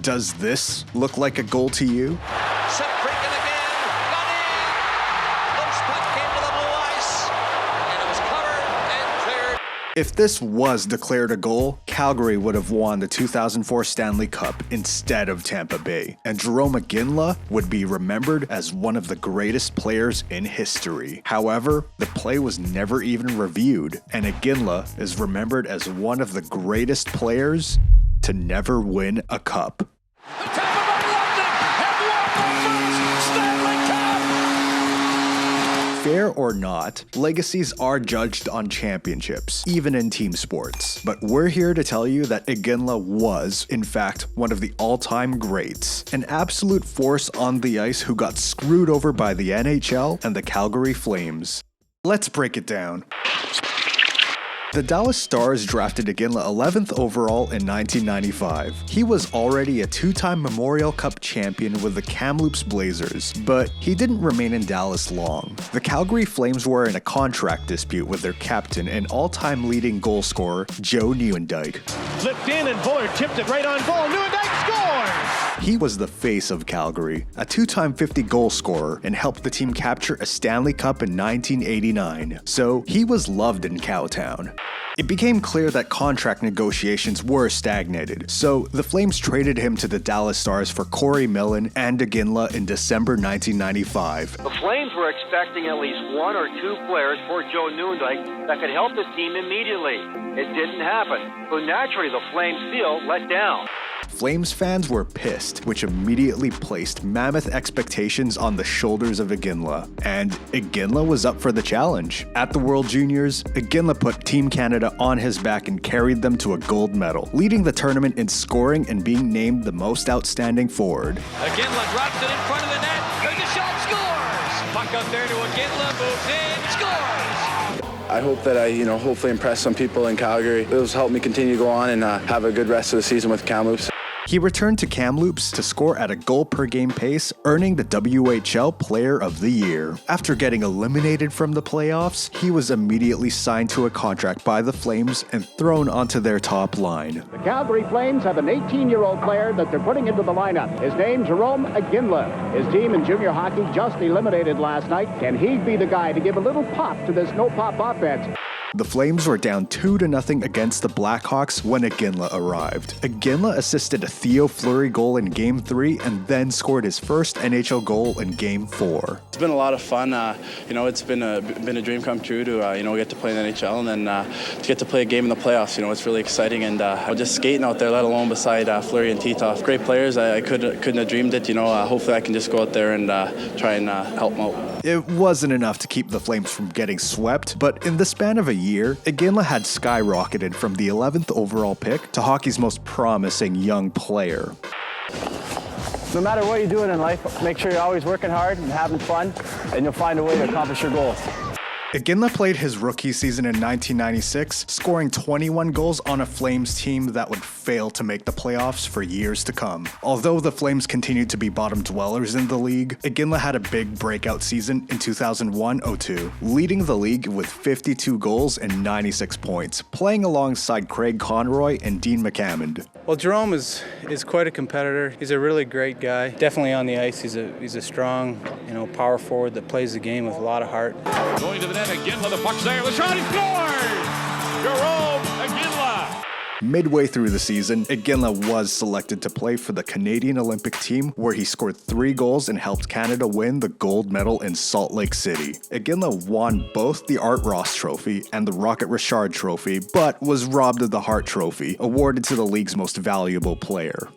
Does this look like a goal to you? Set Creakin again. Got in. Loose puck came to the blue ice. And it was covered and cleared. If this was declared a goal, Calgary would have won the 2004 Stanley Cup instead of Tampa Bay, and Jarome Iginla would be remembered as one of the greatest players in history. However, the play was never even reviewed, and Iginla is remembered as one of the greatest players to never win a cup. The Tampa Bay Lightning have won the first Stanley Cup. Fair or not, legacies are judged on championships, even in team sports. But we're here to tell you that Iginla was, in fact, one of the all-time greats. An absolute force on the ice who got screwed over by the NHL and the Calgary Flames. Let's break it down. The Dallas Stars drafted Iginla 11th overall in 1995. He was already a two-time Memorial Cup champion with the Kamloops Blazers, but he didn't remain in Dallas long. The Calgary Flames were in a contract dispute with their captain and all-time leading goal scorer, Joe Nieuwendyk. Flipped in and Bullard tipped it right on goal. Nieuwendyk scores! He was the face of Calgary, a two-time 50-goal scorer, and helped the team capture a Stanley Cup in 1989, so he was loved in Cowtown. It became clear that contract negotiations were stagnated, so the Flames traded him to the Dallas Stars for Corey Millen and Iginla in December 1995. The Flames were expecting at least one or two players for Joe Nieuwendyk that could help the team immediately. It didn't happen, so naturally the Flames feel let down. Flames fans were pissed, which immediately placed mammoth expectations on the shoulders of Iginla, and Iginla was up for the challenge. At the World Juniors, Iginla put Team Canada on his back and carried them to a gold medal, leading the tournament in scoring and being named the most outstanding forward. Iginla drops it in front of the net. There's a shot, scores. Puck up there to Iginla, moves in, scores. I hope that I, hopefully impress some people in Calgary. It will help me continue to go on and have a good rest of the season with Kamloops. He returned to Kamloops to score at a goal-per-game pace, earning the WHL Player of the Year. After getting eliminated from the playoffs, he was immediately signed to a contract by the Flames and thrown onto their top line. The Calgary Flames have an 18-year-old player that they're putting into the lineup. His name's Jarome Iginla. His team in junior hockey just eliminated last night. Can he be the guy to give a little pop to this no-pop offense? The Flames were down 2-0 against the Blackhawks when Iginla arrived. Iginla assisted a Theo Fleury goal in Game 3 and then scored his first NHL goal in Game 4. It's been a lot of fun. It's been a dream come true to get to play in the NHL and then to get to play a game in the playoffs. It's really exciting, and just skating out there, let alone beside Fleury and Titov. Great players. I couldn't have dreamed it. Hopefully I can just go out there and try and help them out. It wasn't enough to keep the Flames from getting swept, but in the span of a year, Iginla had skyrocketed from the 11th overall pick to hockey's most promising young player. No matter what you're doing in life, make sure you're always working hard and having fun, and you'll find a way to accomplish your goals. Iginla played his rookie season in 1996, scoring 21 goals on a Flames team that would fail to make the playoffs for years to come. Although the Flames continued to be bottom dwellers in the league, Iginla had a big breakout season in 2001-02, leading the league with 52 goals and 96 points, playing alongside Craig Conroy and Dean McCammond. Well, Jarome is quite a competitor. He's a really great guy. Definitely on the ice, he's a strong, power forward that plays the game with a lot of heart. Going to the net again with the puck's there. The shot, he scores! Jarome Iginla! Midway through the season, Iginla was selected to play for the Canadian Olympic team, where he scored 3 goals and helped Canada win the gold medal in Salt Lake City. Iginla won both the Art Ross Trophy and the Rocket Richard Trophy, but was robbed of the Hart Trophy, awarded to the league's most valuable player.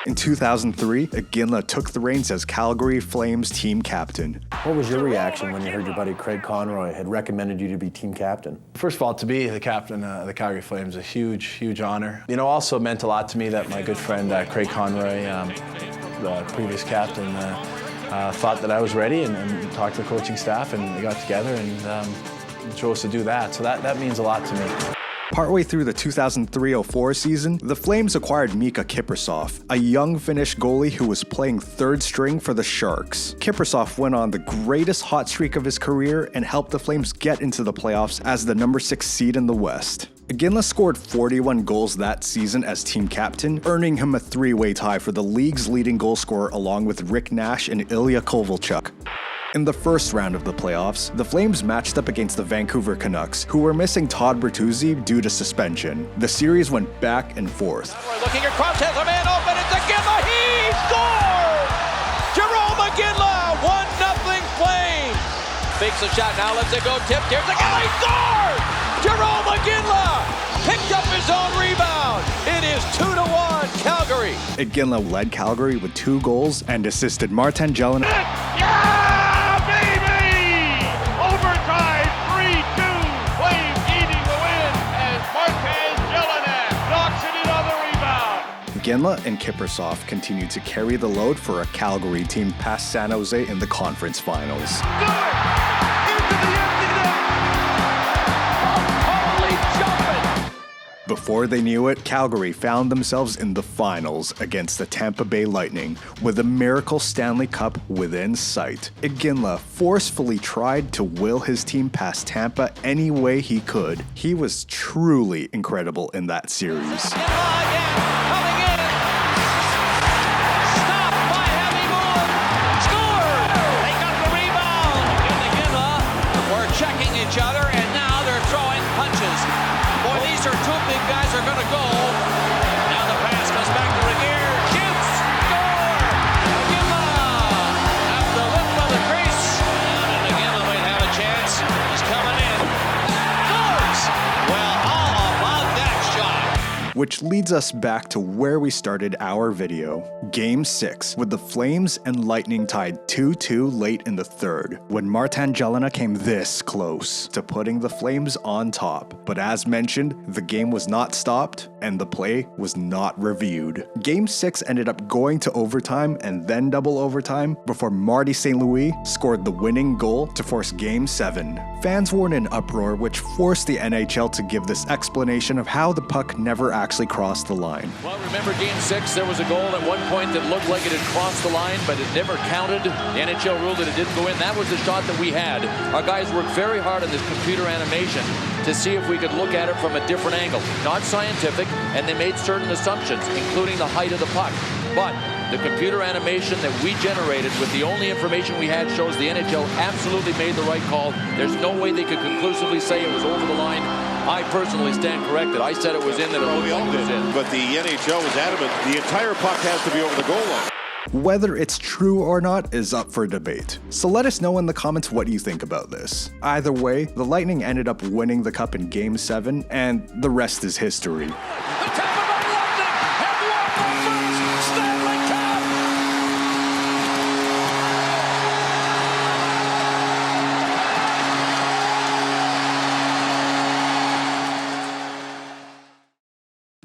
In 2003, Iginla took the reins as Calgary Flames team captain. What was your reaction when you heard your buddy Craig Conroy had recommended you to be team captain? First of all, to be the captain of the Calgary Flames is a huge, huge honor. Also meant a lot to me that my good friend Craig Conroy, the previous captain, thought that I was ready and talked to the coaching staff, and we got together and chose to do that. So that means a lot to me. Partway through the 2003-04 season, the Flames acquired Mika Kiprusoff, a young Finnish goalie who was playing third string for the Sharks. Kiprusoff went on the greatest hot streak of his career and helped the Flames get into the playoffs as the number 6 seed in the West. Iginla scored 41 goals that season as team captain, earning him a three-way tie for the league's leading goal scorer along with Rick Nash and Ilya Kovalchuk. In the first round of the playoffs, the Flames matched up against the Vancouver Canucks, who were missing Todd Bertuzzi due to suspension. The series went back and forth. Looking across, has a man open, it's Iginla, he scored! Jarome Iginla, 1-0 Flames! Fakes a shot, now lets it go, tipped, here's Iginla, he scored! Jerome Iginla picked up his own rebound. It is 2-1 Calgary. Iginla led Calgary with 2 goals and assisted Martin Jelena. Yeah, baby! Overtime, 3-2. Flames eating the win as Martin Jelena knocks it in on the rebound. Iginla and Kiprusoff continued to carry the load for a Calgary team past San Jose in the conference finals. Do it! Into the empty net! Before they knew it, Calgary found themselves in the finals against the Tampa Bay Lightning with a miracle Stanley Cup within sight. Iginla forcefully tried to will his team past Tampa any way he could. He was truly incredible in that series. Checking each other, and now they're throwing punches. Boy, these are two big guys are going to go. Now the pass comes back to Regier. Shoots! Score! Iginla! At the lip of the crease. And Iginla might have a chance. He's coming in. Scores! Well, how about that shot? Which leads us back to where we started our video. Game 6, with the Flames and Lightning tied 2-2 late in the third, when Martin Jelena came this close to putting the Flames on top. But as mentioned, the game was not stopped, and the play was not reviewed. Game 6 ended up going to overtime and then double overtime before Marty St. Louis scored the winning goal to force Game 7. Fans were in an uproar which forced the NHL to give this explanation of how the puck never actually crossed the line. Well, remember Game 6, there was a goal at one point that looked like it had crossed the line, but it never counted. The NHL ruled that it didn't go in. That was the shot that we had. Our guys worked very hard on this computer animation to see if we could look at it from a different angle. Not scientific, and they made certain assumptions, including the height of the puck. But the computer animation that we generated with the only information we had shows the NHL absolutely made the right call. There's no way they could conclusively say it was over the line. I personally stand corrected. I said it was in, that it looked like it was in. But the NHL was adamant the entire puck has to be over the goal line. Whether it's true or not is up for debate. So let us know in the comments what you think about this. Either way, the Lightning ended up winning the Cup in Game 7, and the rest is history. The Tampa Bay Lightning have won the first Stanley Cup!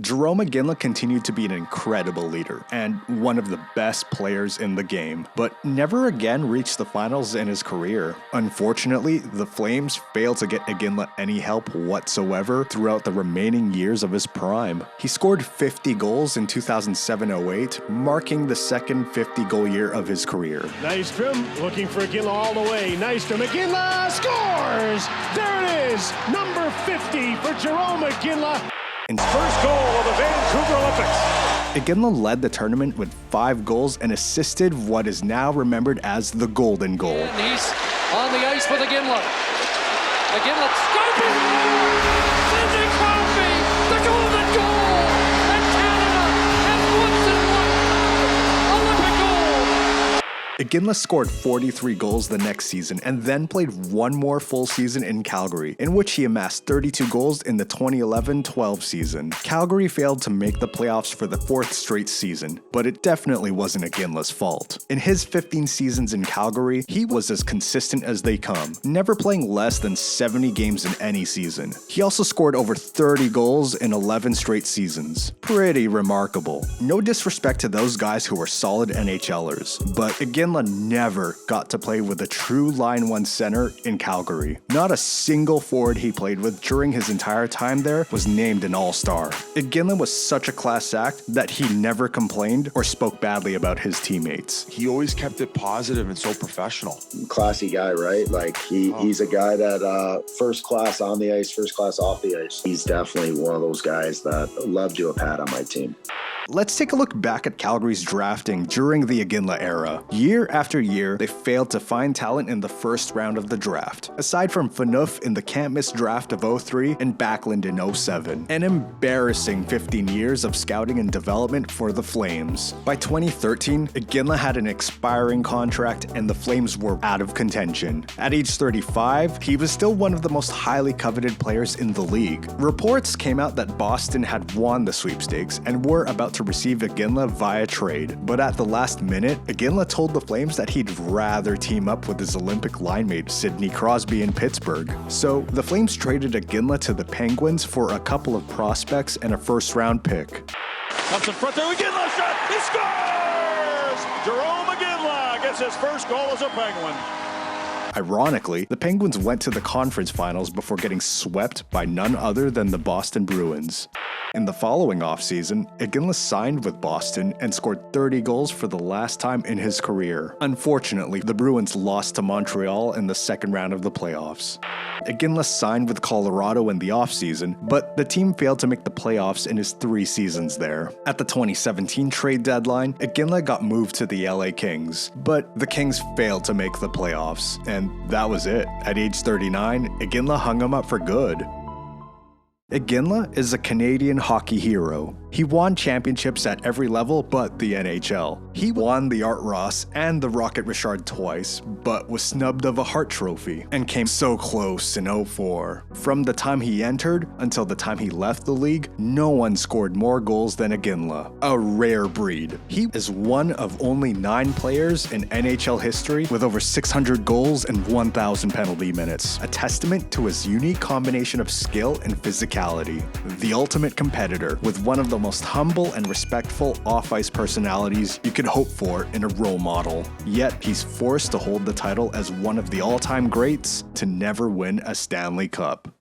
Jarome Iginla continued to be an incredible leader and one of the best players in the game, but never again reached the finals in his career. Unfortunately, the Flames failed to get Iginla any help whatsoever throughout the remaining years of his prime. He scored 50 goals in 2007-08, marking the second 50-goal year of his career. Nystrom looking for Iginla all the way. Nystrom, Iginla scores! There it is! Number 50 for Jarome Iginla. First goal of the Vancouver Olympics. Iginla led the tournament with 5 goals and assisted what is now remembered as the Golden Goal. And he's on the ice with Iginla. Iginla scoping! Sidney Crosby, the Golden Goal! And Canada has once Olympic gold! Iginla scored 43 goals the next season and then played one more full season in Calgary, in which he amassed 32 goals in the 2011-12 season. Calgary failed to make the playoffs for the 4th straight season, but it definitely wasn't Iginla's fault. In his 15 seasons in Calgary, he was as consistent as they come, never playing less than 70 games in any season. He also scored over 30 goals in 11 straight seasons. Pretty remarkable. No disrespect to those guys who were solid NHLers, but Iginla Iginla never got to play with a true line one center in Calgary. Not a single forward he played with during his entire time there was named an all-star. Iginla was such a class act that he never complained or spoke badly about his teammates. He always kept it positive and so professional. Classy guy, right? Like he's a guy that first class on the ice, first class off the ice. He's definitely one of those guys that love to have had on my team. Let's take a look back at Calgary's drafting during the Iginla era. Year after year, they failed to find talent in the first round of the draft. Aside from Phaneuf in the can't-miss draft of 03 and Backlund in 07. An embarrassing 15 years of scouting and development for the Flames. By 2013, Iginla had an expiring contract and the Flames were out of contention. At age 35, he was still one of the most highly coveted players in the league. Reports came out that Boston had won the sweepstakes and were about to receive Iginla via trade, but at the last minute, Iginla told the Flames that he'd rather team up with his Olympic line mate Sidney Crosby in Pittsburgh. So the Flames traded Iginla to the Penguins for a couple of prospects and a first-round pick. Comes in front there, Iginla shot, he scores! Jarome Iginla gets his first goal as a Penguin. Ironically, the Penguins went to the conference finals before getting swept by none other than the Boston Bruins. In the following offseason, Iginla signed with Boston and scored 30 goals for the last time in his career. Unfortunately, the Bruins lost to Montreal in the second round of the playoffs. Iginla signed with Colorado in the offseason, but the team failed to make the playoffs in his 3 seasons there. At the 2017 trade deadline, Iginla got moved to the LA Kings, but the Kings failed to make the playoffs, and that was it. At age 39, Iginla hung him up for good. Iginla is a Canadian hockey hero. He won championships at every level but the NHL. He won the Art Ross and the Rocket Richard twice, but was snubbed of a Hart Trophy and came so close in 04. From the time he entered until the time he left the league, no one scored more goals than Iginla, a rare breed. He is one of only 9 players in NHL history with over 600 goals and 1,000 penalty minutes, a testament to his unique combination of skill and physicality. The ultimate competitor with one of the most humble and respectful off-ice personalities you could hope for in a role model. Yet he's forced to hold the title as one of the all-time greats to never win a Stanley Cup.